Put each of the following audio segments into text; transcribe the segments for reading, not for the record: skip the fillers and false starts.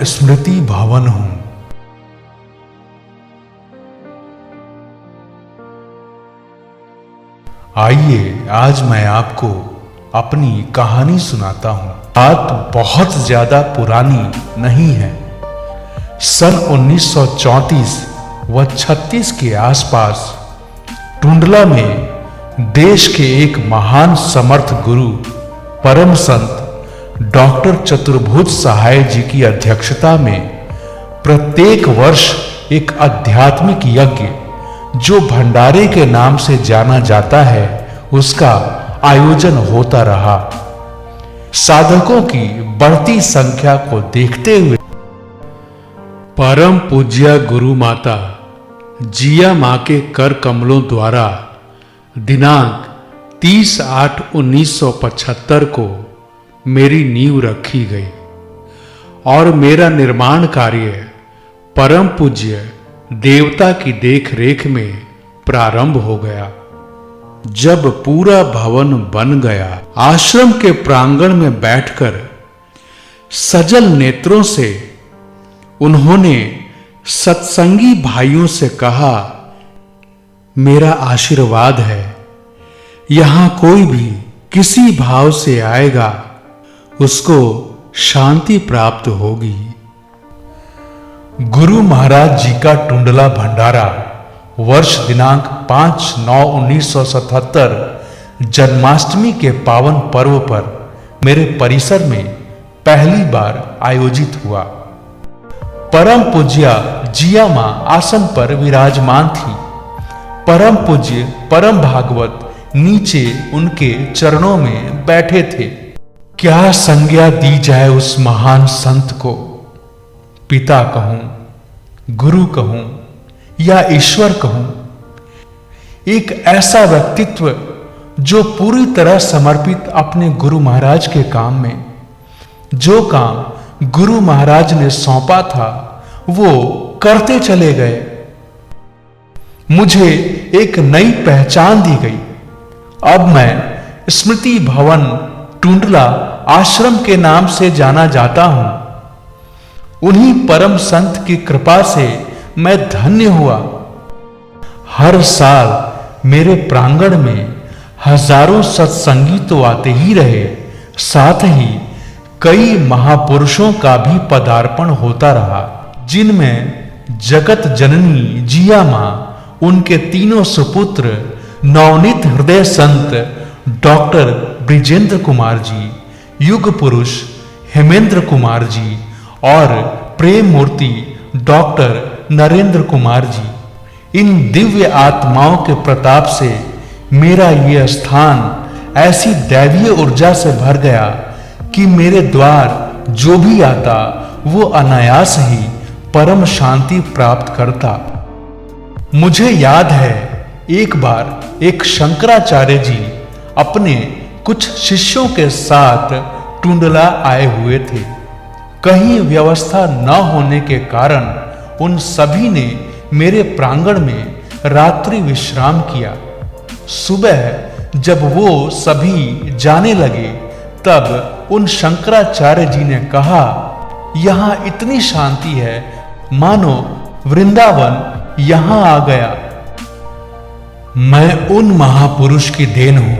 स्मृति भवन हूं। आइए आज मैं आपको अपनी कहानी सुनाता हूं। बात बहुत ज्यादा पुरानी नहीं है। सन 1934 व 36 के आसपास टुंडला में देश के एक महान समर्थ गुरु परम संत डॉक्टर चतुर्भुज सहाय जी की अध्यक्षता में प्रत्येक वर्ष एक आध्यात्मिक यज्ञ जो भंडारे के नाम से जाना जाता है उसका आयोजन होता रहा। साधकों की बढ़ती संख्या को देखते हुए परम पूज्य गुरु माता जिया मां के कर कमलों द्वारा दिनांक 30/8/1975 को मेरी नींव रखी गई और मेरा निर्माण कार्य परम पूज्य देवता की देखरेख में प्रारंभ हो गया। जब पूरा भवन बन गया, आश्रम के प्रांगण में बैठकर सजल नेत्रों से उन्होंने सत्संगी भाइयों से कहा, मेरा आशीर्वाद है, यहां कोई भी किसी भाव से आएगा उसको शांति प्राप्त होगी। गुरु महाराज जी का टुंडला भंडारा वर्ष दिनांक 5/9/1977 जन्माष्टमी के पावन पर्व पर मेरे परिसर में पहली बार आयोजित हुआ। परम पूज्य जिया मां आसन पर विराजमान थी। परम पूज्य परम भागवत नीचे उनके चरणों में बैठे थे। क्या संज्ञा दी जाए उस महान संत को? पिता कहूं, गुरु कहूं या ईश्वर कहूं? एक ऐसा व्यक्तित्व जो पूरी तरह समर्पित अपने गुरु महाराज के काम में, जो काम गुरु महाराज ने सौंपा था वो करते चले गए। मुझे एक नई पहचान दी गई। अब मैं स्मृति भवन टुंडला आश्रम के नाम से जाना जाता हूं। उन्हीं परम संत की कृपा से मैं धन्य हुआ। हर साल मेरे प्रांगण में हजारों सत्संगी तो आते ही रहे, साथ ही कई महापुरुषों का भी पदार्पण होता रहा, जिनमें जगत जननी जिया मां, उनके तीनों सुपुत्र नवनीत हृदय संत डॉक्टर ब्रिजेंद्र कुमार जी, युग पुरुष हेमेंद्र कुमार जी और प्रेम मूर्ति डॉक्टर नरेंद्र कुमार जी। इन दिव्य आत्माओं के प्रताप से मेरा यह स्थान ऐसी दैवीय ऊर्जा से भर गया कि मेरे द्वार जो भी आता वो अनायास ही परम शांति प्राप्त करता। मुझे याद है एक बार एक शंकराचार्य जी अपने कुछ शिष्यों के साथ टुंडला आए हुए थे। कहीं व्यवस्था न होने के कारण उन सभी ने मेरे प्रांगण में रात्रि विश्राम किया। सुबह जब वो सभी जाने लगे तब उन शंकराचार्य जी ने कहा, यहां इतनी शांति है मानो वृंदावन यहां आ गया। मैं उन महापुरुष की देन हूं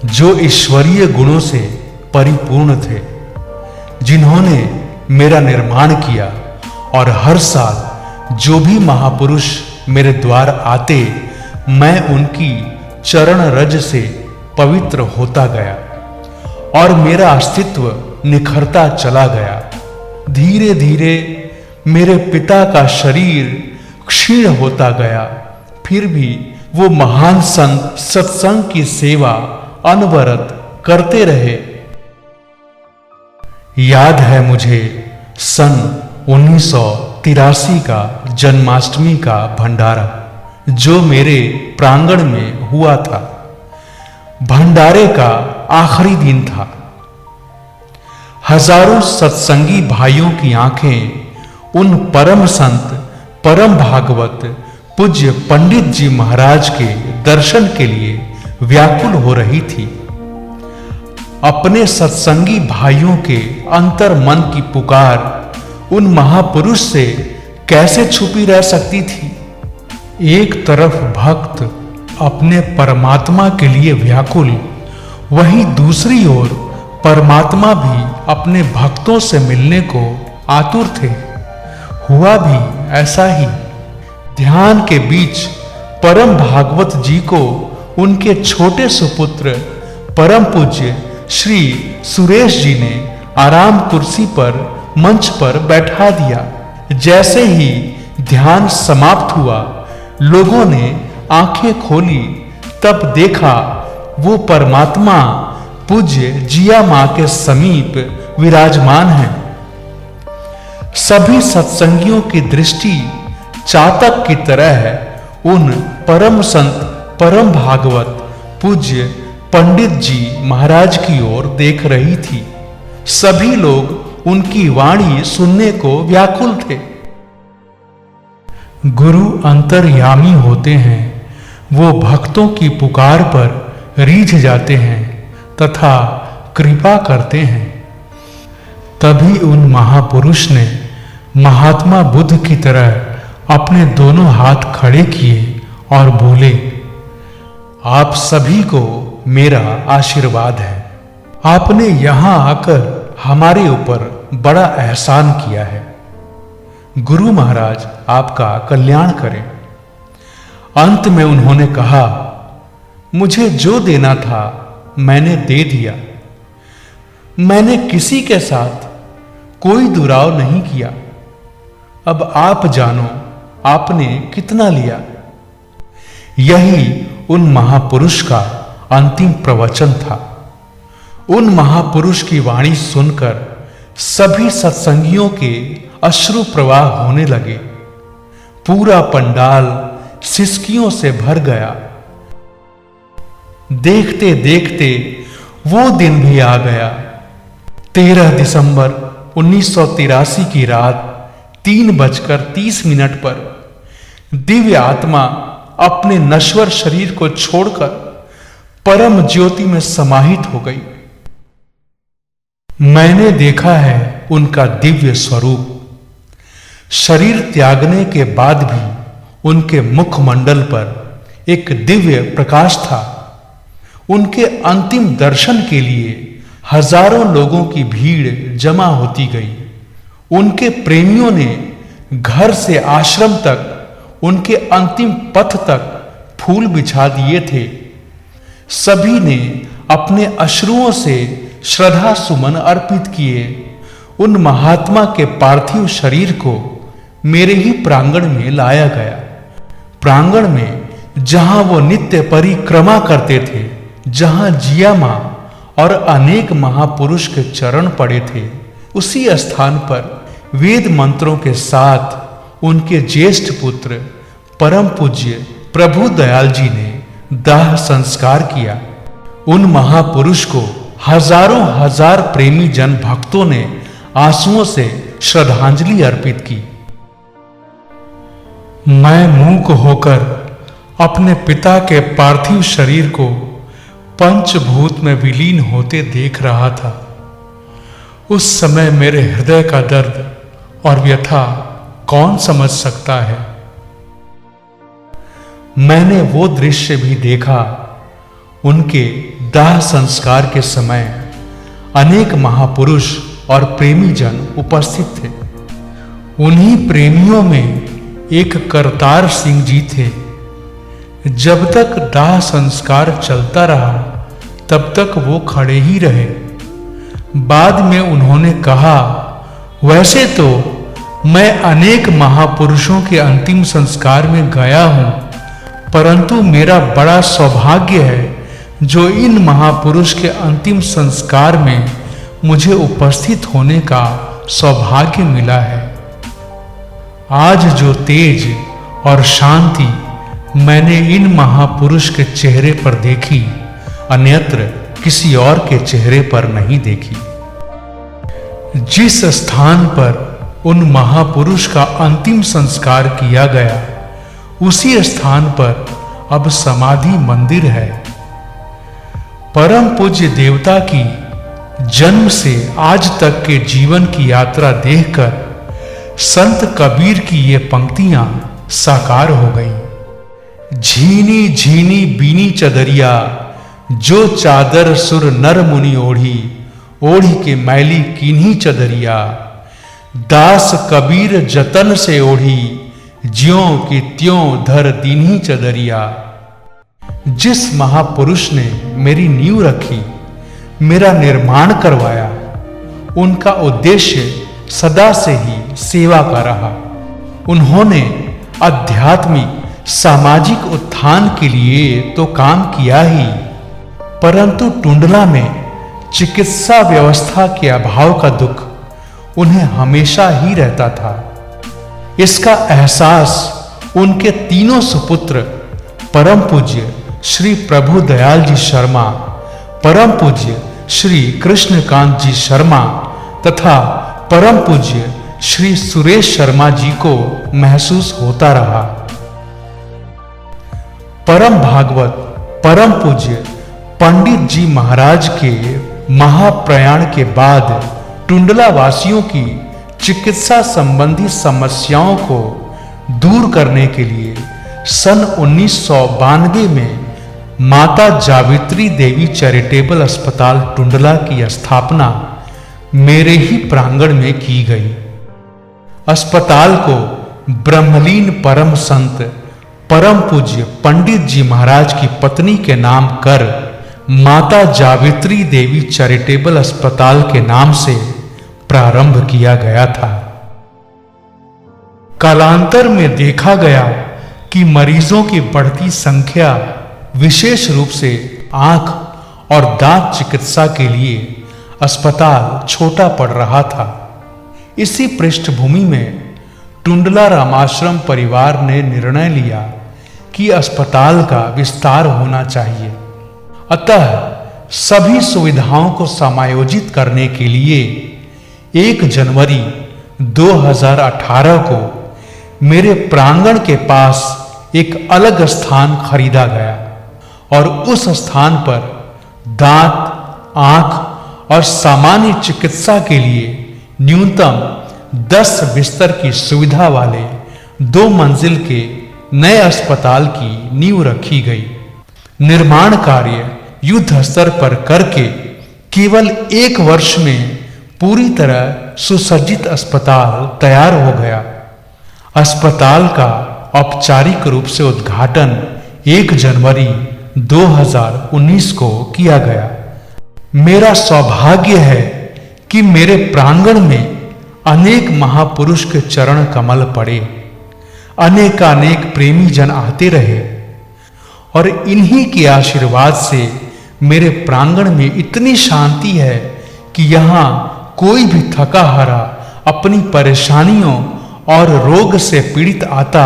जो ईश्वरीय गुणों से परिपूर्ण थे, जिन्होंने मेरा निर्माण किया और हर साल जो भी महापुरुष मेरे द्वार आते मैं उनकी चरण रज से पवित्र होता गया और मेरा अस्तित्व निखरता चला गया। धीरे धीरे मेरे पिता का शरीर क्षीण होता गया, फिर भी वो महान संत सत्संग की सेवा अनवरत करते रहे। याद है मुझे सन 1983 का जन्माष्टमी का भंडारा जो मेरे प्रांगण में हुआ था। भंडारे का आखिरी दिन था। हजारों सत्संगी भाइयों की आंखें उन परम संत परम भागवत पूज्य पंडित जी महाराज के दर्शन के लिए व्याकुल हो रही थी। अपने सत्संगी भाइयों के अंतर मन की पुकार उन महापुरुष से कैसे छुपी रह सकती थी? एक तरफ भक्त अपने परमात्मा के लिए व्याकुल, वहीं दूसरी ओर परमात्मा भी अपने भक्तों से मिलने को आतुर थे। हुआ भी ऐसा ही। ध्यान के बीच परम भागवत जी को उनके छोटे सुपुत्र परम पूज्य श्री सुरेश जी ने आराम कुर्सी पर मंच पर बैठा दिया। जैसे ही ध्यान समाप्त हुआ, लोगों ने आंखें खोली, तब देखा वो परमात्मा पूज्य जिया मां के समीप विराजमान हैं। सभी सत्संगियों की दृष्टि चातक की तरह उन परम संत परम भागवत पूज्य पंडित जी महाराज की ओर देख रही थी। सभी लोग उनकी वाणी सुनने को व्याकुल थे। गुरु अंतर्यामी होते हैं। वो भक्तों की पुकार पर रीझ जाते हैं तथा कृपा करते हैं। तभी उन महापुरुष ने महात्मा बुद्ध की तरह अपने दोनों हाथ खड़े किए और बोले, आप सभी को मेरा आशीर्वाद है। आपने यहां आकर हमारे ऊपर बड़ा एहसान किया है। गुरु महाराज आपका कल्याण करें। अंत में उन्होंने कहा, मुझे जो देना था मैंने दे दिया। मैंने किसी के साथ कोई दुराव नहीं किया। अब आप जानो आपने कितना लिया। यही उन महापुरुष का अंतिम प्रवचन था। उन महापुरुष की वाणी सुनकर सभी सत्संगियों के अश्रु प्रवाह होने लगे। पूरा पंडाल सिसकियों से भर गया। देखते देखते वो दिन भी आ गया। 13 दिसंबर 1983 की रात 3:30 पर दिव्य आत्मा अपने नश्वर शरीर को छोड़कर परम ज्योति में समाहित हो गई। मैंने देखा है उनका दिव्य स्वरूप। शरीर त्यागने के बाद भी उनके मुखमंडल पर एक दिव्य प्रकाश था। उनके अंतिम दर्शन के लिए हजारों लोगों की भीड़ जमा होती गई। उनके प्रेमियों ने घर से आश्रम तक, उनके अंतिम पथ तक फूल बिछा दिए थे। सभी ने अपने अश्रुओं से श्रद्धा सुमन अर्पित किए। उन महात्मा के पार्थिव शरीर को मेरे ही प्रांगण में लाया गया। प्रांगण में जहां वो नित्य परिक्रमा करते थे, जहां जिया मां और अनेक महापुरुष के चरण पड़े थे, उसी स्थान पर वेद मंत्रों के साथ उनके ज्येष्ठ पुत्र परम पूज्य प्रभु दयाल जी ने दाह संस्कार किया। उन महापुरुष को हजारों हजार प्रेमी जन भक्तों ने आंसुओं से श्रद्धांजलि अर्पित की। मैं मूक होकर अपने पिता के पार्थिव शरीर को पंचभूत में विलीन होते देख रहा था। उस समय मेरे हृदय का दर्द और व्यथा कौन समझ सकता है। मैंने वो दृश्य भी देखा। उनके दाह संस्कार के समय अनेक महापुरुष और प्रेमी जन उपस्थित थे। उन्हीं प्रेमियों में एक करतार सिंह जी थे। जब तक दाह संस्कार चलता रहा तब तक वो खड़े ही रहे। बाद में उन्होंने कहा, वैसे तो मैं अनेक महापुरुषों के अंतिम संस्कार में गया हूं, परंतु मेरा बड़ा सौभाग्य है जो इन महापुरुष के अंतिम संस्कार में मुझे उपस्थित होने का सौभाग्य मिला है। आज जो तेज और शांति मैंने इन महापुरुष के चेहरे पर देखी, अन्यत्र किसी और के चेहरे पर नहीं देखी। जिस स्थान पर उन महापुरुष का अंतिम संस्कार किया गया, उसी स्थान पर अब समाधि मंदिर है। परम पूज्य देवता की जन्म से आज तक के जीवन की यात्रा देखकर संत कबीर की ये पंक्तियां साकार हो गई। झीनी झीनी बीनी चदरिया, जो चादर सुर नर मुनि ओढ़ी, ओढ़ी के मैली कीन्ही चदरिया, दास कबीर जतन से ओढ़ी, ज्यों की त्यों धर दीन्ही चदरिया। जिस महापुरुष ने मेरी नींव रखी, मेरा निर्माण करवाया, उनका उद्देश्य सदा से ही सेवा का रहा। उन्होंने आध्यात्मिक सामाजिक उत्थान के लिए तो काम किया ही, परंतु टुंडला में चिकित्सा व्यवस्था के अभाव का दुख उन्हें हमेशा ही रहता था। इसका एहसास उनके तीनों सुपुत्र परम पूज्य श्री प्रभु दयाल जी शर्मा, परम पूज्य श्री कृष्णकांत जी शर्मा तथा परम पूज्य श्री सुरेश शर्मा जी को महसूस होता रहा। परम भागवत परम पूज्य पंडित जी महाराज के महाप्रयाण के बाद टुंडला वासियों की चिकित्सा संबंधी समस्याओं को दूर करने के लिए सन 1992 में माता जावित्री देवी चैरिटेबल अस्पताल टुंडला की स्थापना मेरे ही प्रांगण में की गई। अस्पताल को ब्रह्मलीन परम संत परम पूज्य पंडित जी महाराज की पत्नी के नाम कर माता जावित्री देवी चैरिटेबल अस्पताल के नाम से प्रारंभ किया गया था। कालांतर में देखा गया कि मरीजों की बढ़ती संख्या विशेष रूप से आंख और दांत चिकित्सा के लिए अस्पताल छोटा पड़ रहा था। इसी पृष्ठभूमि में टुंडला रामाश्रम परिवार ने निर्णय लिया कि अस्पताल का विस्तार होना चाहिए। अतः सभी सुविधाओं को समायोजित करने के लिए 1 जनवरी 2018 को मेरे प्रांगण के पास एक अलग स्थान खरीदा गया और उस स्थान पर दांत, आंख और सामान्य चिकित्सा के लिए न्यूनतम 10 बिस्तर की सुविधा वाले 2 मंजिल के नए अस्पताल की नींव रखी गई। निर्माण कार्य युद्ध स्तर पर करके केवल 1 वर्ष में पूरी तरह सुसज्जित अस्पताल तैयार हो गया। अस्पताल का औपचारिक रूप से उद्घाटन 1 जनवरी 2019 को किया गया। मेरा सौभाग्य है कि मेरे प्रांगण में अनेक महापुरुष के चरण कमल पड़े, अनेकानेक प्रेमी जन आते रहे और इन्हीं के आशीर्वाद से मेरे प्रांगण में इतनी शांति है कि यहाँ कोई भी थका हारा अपनी परेशानियों और रोग से पीड़ित आता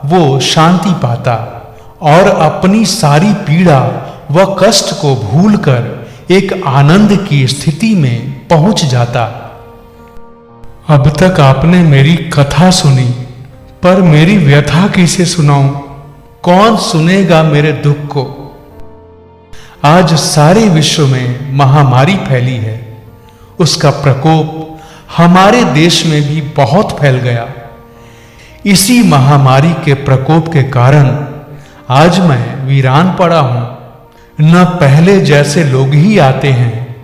वो शांति पाता और अपनी सारी पीड़ा व कष्ट को भूलकर एक आनंद की स्थिति में पहुंच जाता। अब तक आपने मेरी कथा सुनी, पर मेरी व्यथा किसे सुनाऊं? कौन सुनेगा मेरे दुख को? आज सारे विश्व में महामारी फैली है। उसका प्रकोप हमारे देश में भी बहुत फैल गया। इसी महामारी के प्रकोप के कारण आज मैं वीरान पड़ा हूं। न पहले जैसे लोग ही आते हैं,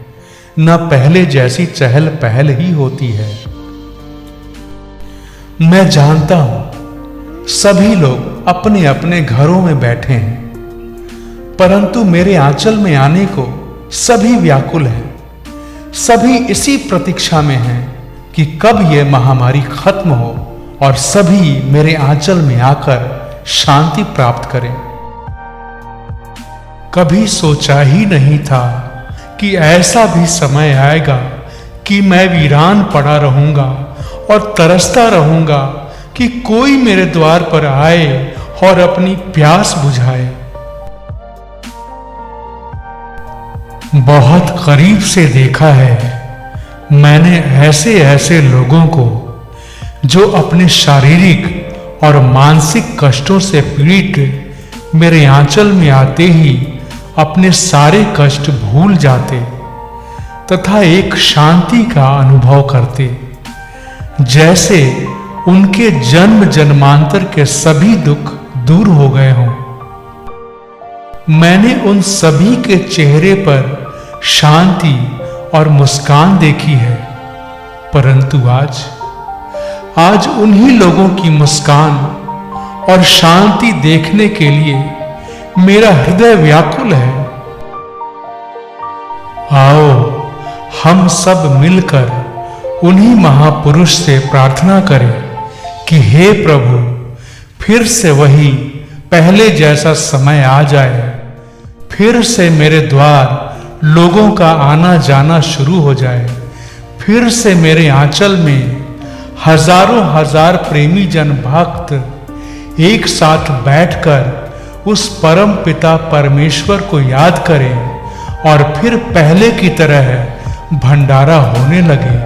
न पहले जैसी चहल पहल ही होती है। मैं जानता हूं सभी लोग अपने अपने घरों में बैठे हैं, परंतु मेरे आंचल में आने को सभी व्याकुल हैं। सभी इसी प्रतीक्षा में हैं कि कब यह महामारी खत्म हो और सभी मेरे आंचल में आकर शांति प्राप्त करें। कभी सोचा ही नहीं था कि ऐसा भी समय आएगा कि मैं वीरान पड़ा रहूंगा और तरसता रहूंगा कि कोई मेरे द्वार पर आए और अपनी प्यास बुझाए। बहुत करीब से देखा है मैंने ऐसे ऐसे लोगों को जो अपने शारीरिक और मानसिक कष्टों से पीड़ित मेरे आंचल में आते ही अपने सारे कष्ट भूल जाते तथा एक शांति का अनुभव करते, जैसे उनके जन्म जन्मांतर के सभी दुख दूर हो गए हों। मैंने उन सभी के चेहरे पर शांति और मुस्कान देखी है, परंतु आज उन्हीं लोगों की मुस्कान और शांति देखने के लिए मेरा हृदय व्याकुल है। आओ हम सब मिलकर उन्हीं महापुरुष से प्रार्थना करें कि हे प्रभु, फिर से वही पहले जैसा समय आ जाए, फिर से मेरे द्वार लोगों का आना जाना शुरू हो जाए, फिर से मेरे आंचल में हजारों हजार प्रेमी जन भक्त एक साथ बैठकर उस परम पिता परमेश्वर को याद करें और फिर पहले की तरह भंडारा होने लगे।